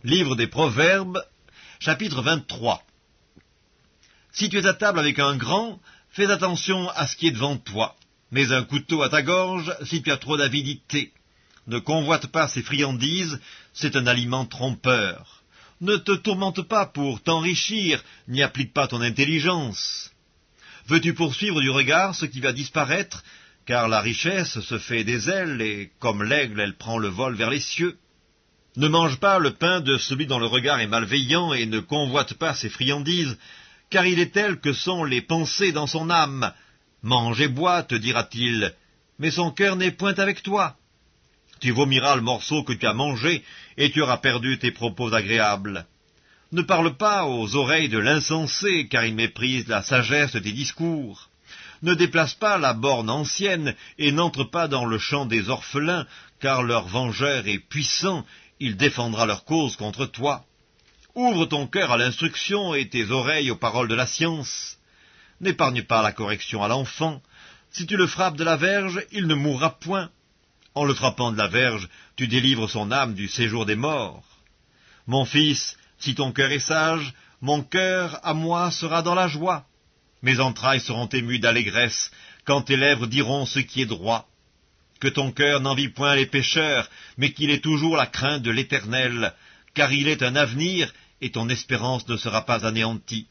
Livre des Proverbes, chapitre 23. Si tu es à table avec un grand, fais attention à ce qui est devant toi. Mets un couteau à ta gorge si tu as trop d'avidité. Ne convoite pas ses friandises, c'est un aliment trompeur. Ne te tourmente pas pour t'enrichir, n'y applique pas ton intelligence. Veux-tu poursuivre du regard ce qui va disparaître, car la richesse se fait des ailes, et comme l'aigle, elle prend le vol vers les cieux. Ne mange pas le pain de celui dont le regard est malveillant, et ne convoite pas ses friandises, car il est tel que sont les pensées dans son âme. Mange et bois, te dira-t-il, mais son cœur n'est point avec toi. Tu vomiras le morceau que tu as mangé, et tu auras perdu tes propos agréables. Ne parle pas aux oreilles de l'insensé, car il méprise la sagesse de tes discours. Ne déplace pas la borne ancienne, et n'entre pas dans le champ des orphelins, car leur vengeur est puissant, il défendra leur cause contre toi. Ouvre ton cœur à l'instruction et tes oreilles aux paroles de la science. N'épargne pas la correction à l'enfant. Si tu le frappes de la verge, il ne mourra point. En le frappant de la verge, tu délivres son âme du séjour des morts. Mon fils, si ton cœur est sage, mon cœur à moi sera dans la joie. Mes entrailles seront émues d'allégresse, quand tes lèvres diront ce qui est droit. Que ton cœur n'envie point les pécheurs, mais qu'il ait toujours la crainte de l'Éternel, car il est un avenir, et ton espérance ne sera pas anéantie.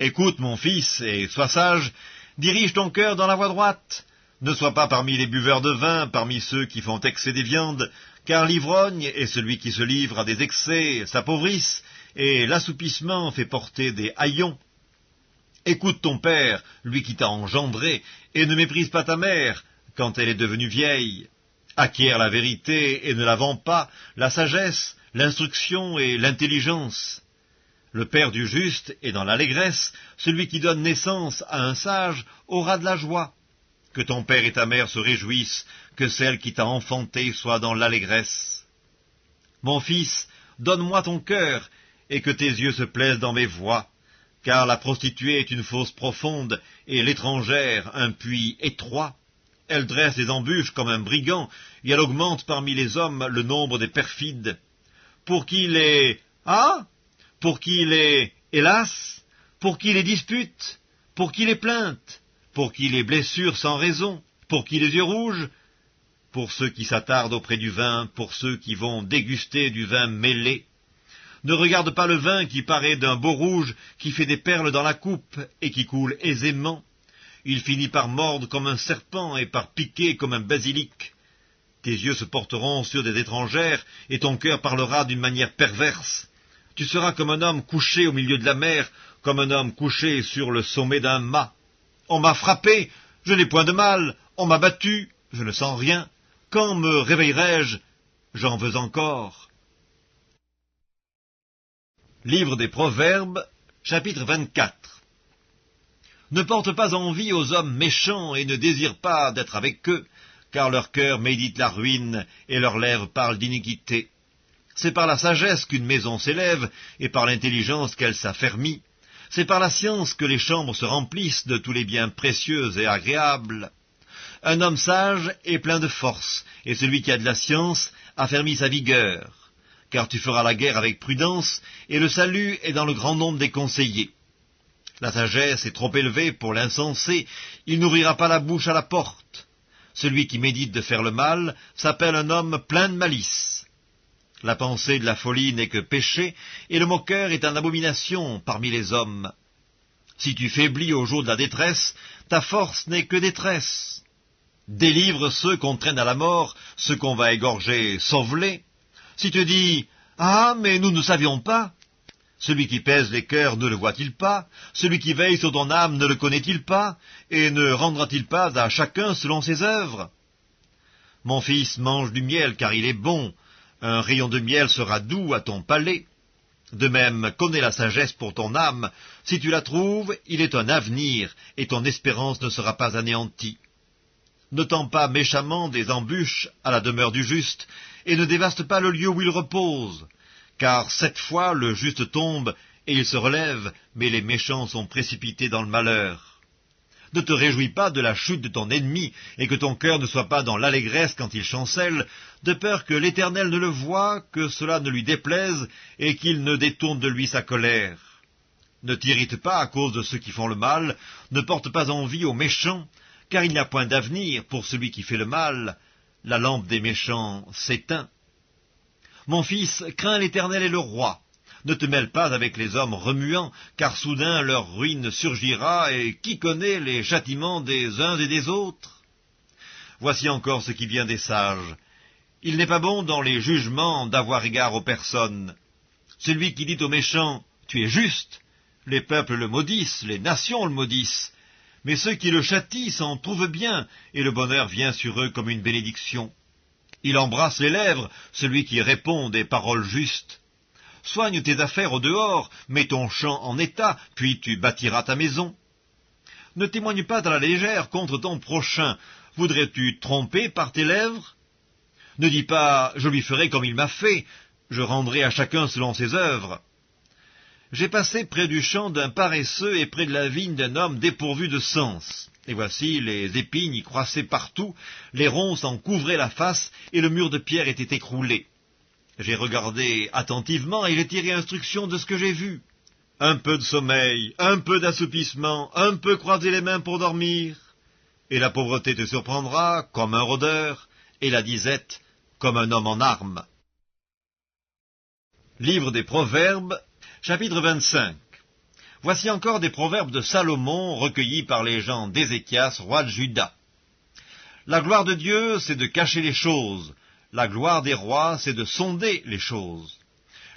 Écoute, mon fils, et sois sage, dirige ton cœur dans la voie droite. Ne sois pas parmi les buveurs de vin, parmi ceux qui font excès des viandes, car l'ivrogne et celui qui se livre à des excès s'appauvrissent, et l'assoupissement fait porter des haillons. Écoute ton père, lui qui t'a engendré, et ne méprise pas ta mère, quand elle est devenue vieille. Acquiert la vérité et ne la vends pas, la sagesse, l'instruction et l'intelligence. Le père du juste est dans l'allégresse, celui qui donne naissance à un sage aura de la joie. Que ton père et ta mère se réjouissent, que celle qui t'a enfanté soit dans l'allégresse. Mon fils, donne-moi ton cœur, et que tes yeux se plaisent dans mes voies, car la prostituée est une fosse profonde, et l'étrangère un puits étroit. Elle dresse des embûches comme un brigand, et elle augmente parmi les hommes le nombre des perfides. Pour qui les pour qui les hélas, pour qui les disputes, pour qui les plaintes, pour qui les blessures sans raison, pour qui les yeux rouges, pour ceux qui s'attardent auprès du vin, pour ceux qui vont déguster du vin mêlé. Ne regarde pas le vin qui paraît d'un beau rouge, qui fait des perles dans la coupe, et qui coule aisément. Il finit par mordre comme un serpent, et par piquer comme un basilic. Tes yeux se porteront sur des étrangères, et ton cœur parlera d'une manière perverse. Tu seras comme un homme couché au milieu de la mer, comme un homme couché sur le sommet d'un mât. On m'a frappé, je n'ai point de mal, on m'a battu, je ne sens rien. Quand me réveillerai-je? J'en veux encore. Livre des Proverbes, chapitre 24. Ne porte pas envie aux hommes méchants et ne désire pas d'être avec eux, car leur cœur médite la ruine et leurs lèvres parlent d'iniquité. C'est par la sagesse qu'une maison s'élève et par l'intelligence qu'elle s'affermit. C'est par la science que les chambres se remplissent de tous les biens précieux et agréables. Un homme sage est plein de force, et celui qui a de la science affermit sa vigueur. Car tu feras la guerre avec prudence, et le salut est dans le grand nombre des conseillers. La sagesse est trop élevée pour l'insensé, il n'ouvrira pas la bouche à la porte. Celui qui médite de faire le mal s'appelle un homme plein de malice. La pensée de la folie n'est que péché, et le moqueur est une abomination parmi les hommes. Si tu faiblis au jour de la détresse, ta force n'est que détresse. Délivre ceux qu'on traîne à la mort, ceux qu'on va égorger, sauve-les. Si tu dis « Ah, mais nous ne savions pas », celui qui pèse les cœurs ne le voit-il pas? Celui qui veille sur ton âme ne le connaît-il pas? Et ne rendra-t-il pas à chacun selon ses œuvres? Mon fils, mange du miel, car il est bon. Un rayon de miel sera doux à ton palais. De même, connais la sagesse pour ton âme. Si tu la trouves, il est un avenir, et ton espérance ne sera pas anéantie. Ne tends pas méchamment des embûches à la demeure du juste, et ne dévaste pas le lieu où il repose. Car 7 fois le juste tombe, et il se relève, mais les méchants sont précipités dans le malheur. Ne te réjouis pas de la chute de ton ennemi, et que ton cœur ne soit pas dans l'allégresse quand il chancelle, de peur que l'Éternel ne le voie, que cela ne lui déplaise, et qu'il ne détourne de lui sa colère. Ne t'irrite pas à cause de ceux qui font le mal, ne porte pas envie aux méchants, car il n'y a point d'avenir pour celui qui fait le mal. La lampe des méchants s'éteint. Mon fils, crains l'Éternel et le roi. Ne te mêle pas avec les hommes remuants, car soudain leur ruine surgira, et qui connaît les châtiments des uns et des autres? Voici encore ce qui vient des sages. Il n'est pas bon dans les jugements d'avoir égard aux personnes. Celui qui dit aux méchants, « Tu es juste », les peuples le maudissent, les nations le maudissent, mais ceux qui le châtient s'en trouvent bien, et le bonheur vient sur eux comme une bénédiction. Il embrasse les lèvres, celui qui répond des paroles justes. Soigne tes affaires au dehors, mets ton champ en état, puis tu bâtiras ta maison. Ne témoigne pas à la légère contre ton prochain. Voudrais-tu tromper par tes lèvres? Ne dis pas « je lui ferai comme il m'a fait, je rendrai à chacun selon ses œuvres ». J'ai passé près du champ d'un paresseux et près de la vigne d'un homme dépourvu de sens. Et voici, les épines y croissaient partout, les ronces en couvraient la face, et le mur de pierre était écroulé. J'ai regardé attentivement, et j'ai tiré instruction de ce que j'ai vu. Un peu de sommeil, un peu d'assoupissement, un peu croiser les mains pour dormir. Et la pauvreté te surprendra comme un rôdeur, et la disette comme un homme en armes. Livre des Proverbes, chapitre 25. Voici encore des proverbes de Salomon recueillis par les gens d'Ézéchias, roi de Juda. La gloire de Dieu, c'est de cacher les choses. La gloire des rois, c'est de sonder les choses.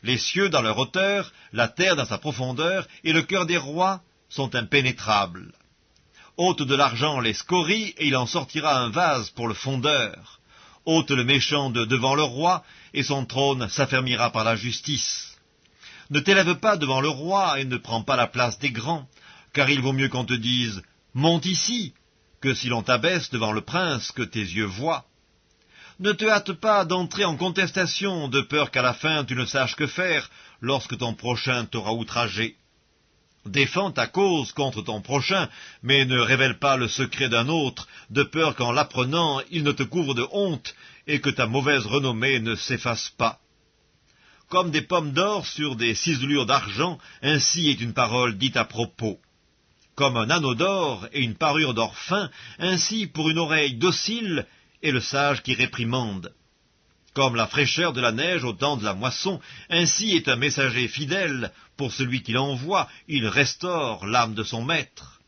Les cieux dans leur hauteur, la terre dans sa profondeur, et le cœur des rois sont impénétrables. Ôte de l'argent les scories, et il en sortira un vase pour le fondeur. Ôte le méchant de devant le roi, et son trône s'affermira par la justice. Ne t'élève pas devant le roi, et ne prends pas la place des grands, car il vaut mieux qu'on te dise « Monte ici », que si l'on t'abaisse devant le prince que tes yeux voient. Ne te hâte pas d'entrer en contestation, de peur qu'à la fin tu ne saches que faire, lorsque ton prochain t'aura outragé. Défends ta cause contre ton prochain, mais ne révèle pas le secret d'un autre, de peur qu'en l'apprenant il ne te couvre de honte, et que ta mauvaise renommée ne s'efface pas. Comme des pommes d'or sur des ciselures d'argent, ainsi est une parole dite à propos. Comme un anneau d'or et une parure d'or fin, ainsi pour une oreille docile est le sage qui réprimande. Comme la fraîcheur de la neige au temps de la moisson, ainsi est un messager fidèle, pour celui qui l'envoie, il restaure l'âme de son maître.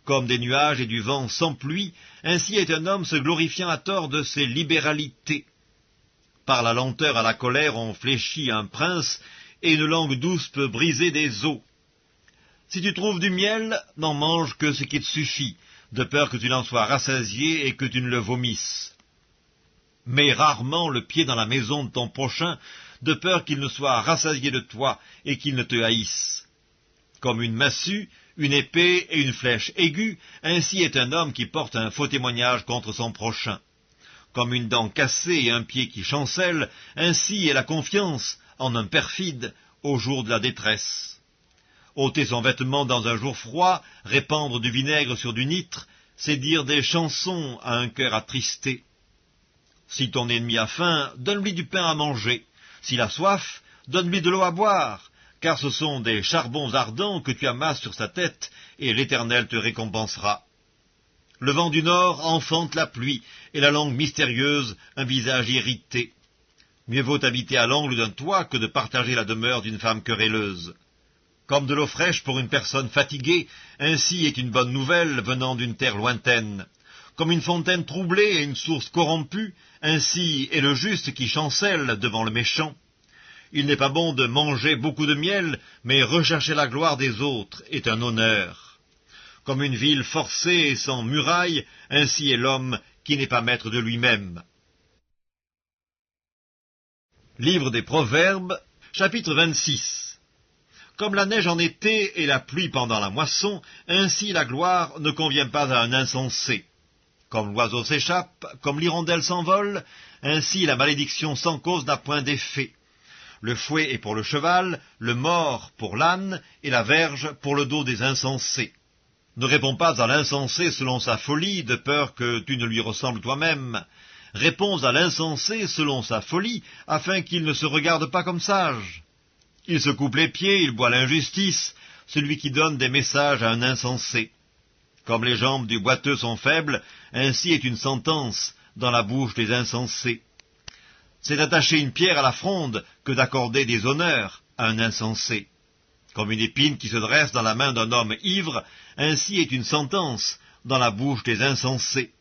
Comme des nuages et du vent sans pluie, ainsi est un homme se glorifiant à tort de ses libéralités. Par la lenteur à la colère on fléchit un prince, et une langue douce peut briser des os. Si tu trouves du miel, n'en mange que ce qui te suffit, de peur que tu n'en sois rassasié et que tu ne le vomisses. Mets rarement le pied dans la maison de ton prochain, de peur qu'il ne soit rassasié de toi et qu'il ne te haïsse. Comme une massue, une épée et une flèche aiguë, ainsi est un homme qui porte un faux témoignage contre son prochain. Comme une dent cassée et un pied qui chancelle, ainsi est la confiance en un perfide au jour de la détresse. Ôter son vêtement dans un jour froid, répandre du vinaigre sur du nitre, c'est dire des chansons à un cœur attristé. Si ton ennemi a faim, donne-lui du pain à manger. S'il a soif, donne-lui de l'eau à boire, car ce sont des charbons ardents que tu amasses sur sa tête, et l'Éternel te récompensera. Le vent du nord enfante la pluie, et la langue mystérieuse un visage irrité. Mieux vaut habiter à l'angle d'un toit que de partager la demeure d'une femme querelleuse. Comme de l'eau fraîche pour une personne fatiguée, ainsi est une bonne nouvelle venant d'une terre lointaine. Comme une fontaine troublée et une source corrompue, ainsi est le juste qui chancelle devant le méchant. Il n'est pas bon de manger beaucoup de miel, mais rechercher la gloire des autres est un honneur. Comme une ville forcée et sans muraille, ainsi est l'homme qui n'est pas maître de lui-même. Livre des Proverbes, chapitre 26. Comme la neige en été et la pluie pendant la moisson, ainsi la gloire ne convient pas à un insensé. Comme l'oiseau s'échappe, comme l'hirondelle s'envole, ainsi la malédiction sans cause n'a point d'effet. Le fouet est pour le cheval, le mors pour l'âne, et la verge pour le dos des insensés. Ne réponds pas à l'insensé selon sa folie, de peur que tu ne lui ressembles toi-même. Réponds à l'insensé selon sa folie, afin qu'il ne se regarde pas comme sage. Il se coupe les pieds, il boit l'injustice, celui qui donne des messages à un insensé. Comme les jambes du boiteux sont faibles, ainsi est une sentence dans la bouche des insensés. C'est d'attacher une pierre à la fronde que d'accorder des honneurs à un insensé. Comme une épine qui se dresse dans la main d'un homme ivre, ainsi est une sentence dans la bouche des insensés.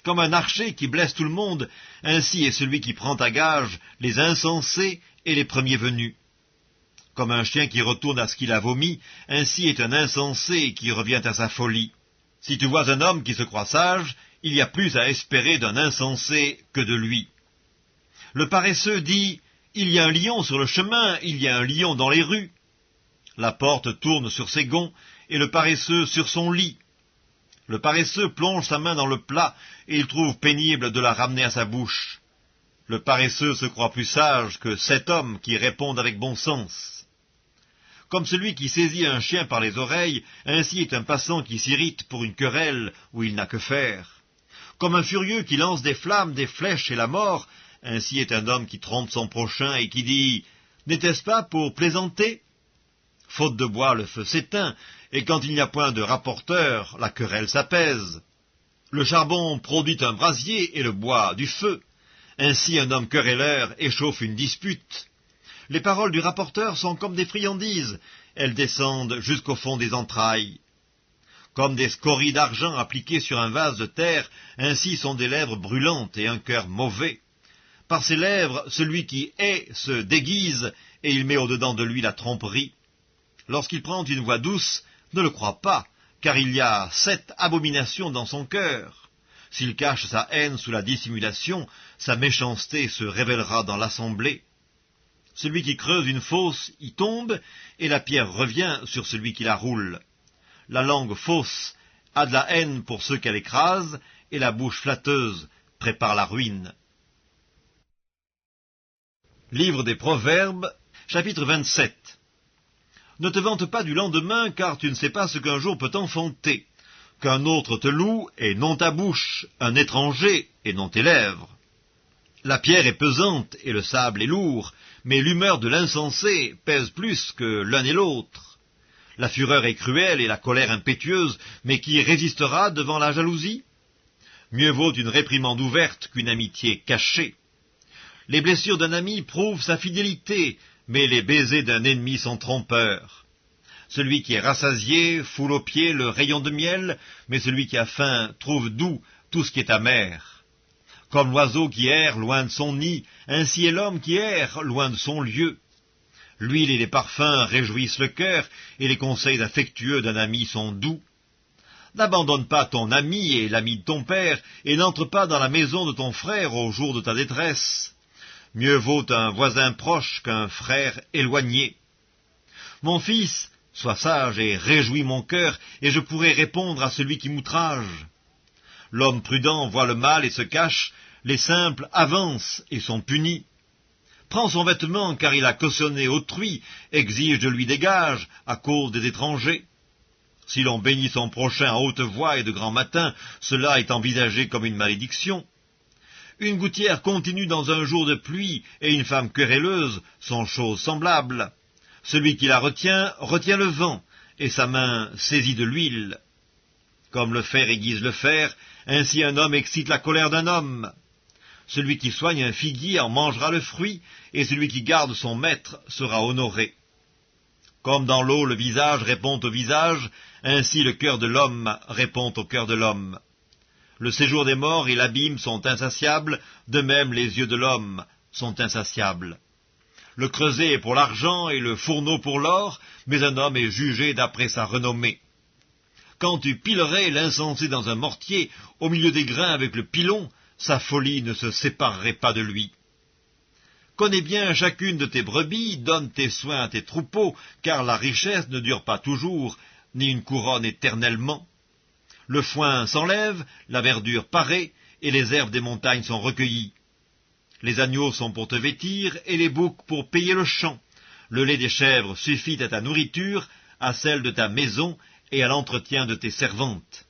Comme un archer qui blesse tout le monde, ainsi est celui qui prend à gage les insensés et les premiers venus. Comme un chien qui retourne à ce qu'il a vomi, ainsi est un insensé qui revient à sa folie. Si tu vois un homme qui se croit sage, il y a plus à espérer d'un insensé que de lui. Le paresseux dit « Il y a un lion sur le chemin, il y a un lion dans les rues ». La porte tourne sur ses gonds, et le paresseux sur son lit. Le paresseux plonge sa main dans le plat, et il trouve pénible de la ramener à sa bouche. Le paresseux se croit plus sage que 7 hommes qui répondent avec bon sens. Comme celui qui saisit un chien par les oreilles, ainsi est un passant qui s'irrite pour une querelle où il n'a que faire. Comme un furieux qui lance des flammes, des flèches et la mort, ainsi est un homme qui trompe son prochain et qui dit « N'était-ce pas pour plaisanter ?» Faute de bois, le feu s'éteint, et quand il n'y a point de rapporteur, la querelle s'apaise. Le charbon produit un brasier et le bois du feu. Ainsi un homme querelleur échauffe une dispute. Les paroles du rapporteur sont comme des friandises, elles descendent jusqu'au fond des entrailles. Comme des scories d'argent appliquées sur un vase de terre, ainsi sont des lèvres brûlantes et un cœur mauvais. Par ses lèvres, celui qui hait se déguise, et il met au-dedans de lui la tromperie. Lorsqu'il prend une voix douce, ne le crois pas, car il y a 7 abominations dans son cœur. S'il cache sa haine sous la dissimulation, sa méchanceté se révélera dans l'assemblée. Celui qui creuse une fosse y tombe, et la pierre revient sur celui qui la roule. La langue fausse a de la haine pour ceux qu'elle écrase, et la bouche flatteuse prépare la ruine. Livre des Proverbes, chapitre 27. Ne te vante pas du lendemain, car tu ne sais pas ce qu'un jour peut enfanter. Qu'un autre te loue, et non ta bouche, un étranger, et non tes lèvres. La pierre est pesante, et le sable est lourd, mais l'humeur de l'insensé pèse plus que l'un et l'autre. La fureur est cruelle, et la colère impétueuse, mais qui résistera devant la jalousie? Mieux vaut une réprimande ouverte qu'une amitié cachée. Les blessures d'un ami prouvent sa fidélité, mais les baisers d'un ennemi sont trompeurs. Celui qui est rassasié foule aux pieds le rayon de miel, mais celui qui a faim trouve doux tout ce qui est amer. Comme l'oiseau qui erre loin de son nid, ainsi est l'homme qui erre loin de son lieu. L'huile et les parfums réjouissent le cœur, et les conseils affectueux d'un ami sont doux. N'abandonne pas ton ami et l'ami de ton père, et n'entre pas dans la maison de ton frère au jour de ta détresse. Mieux vaut un voisin proche qu'un frère éloigné. Mon fils, sois sage et réjouis mon cœur, et je pourrai répondre à celui qui m'outrage. L'homme prudent voit le mal et se cache, les simples avancent et sont punis. Prends son vêtement car il a cautionné autrui, exige de lui des gages à cause des étrangers. Si l'on bénit son prochain à haute voix et de grand matin, cela est envisagé comme une malédiction. Une gouttière continue dans un jour de pluie et une femme querelleuse sont choses semblables. Celui qui la retient, retient le vent, et sa main saisit de l'huile. Comme le fer aiguise le fer, ainsi un homme excite la colère d'un homme. Celui qui soigne un figuier en mangera le fruit, et celui qui garde son maître sera honoré. Comme dans l'eau le visage répond au visage, ainsi le cœur de l'homme répond au cœur de l'homme. Le séjour des morts et l'abîme sont insatiables, de même les yeux de l'homme sont insatiables. Le creuset est pour l'argent et le fourneau pour l'or, mais un homme est jugé d'après sa renommée. Quand tu pilerais l'insensé dans un mortier, au milieu des grains avec le pilon, sa folie ne se séparerait pas de lui. Connais bien chacune de tes brebis, donne tes soins à tes troupeaux, car la richesse ne dure pas toujours, ni une couronne éternellement. Le foin s'enlève, la verdure paraît, et les herbes des montagnes sont recueillies. Les agneaux sont pour te vêtir, et les boucs pour payer le champ. Le lait des chèvres suffit à ta nourriture, à celle de ta maison, et à l'entretien de tes servantes.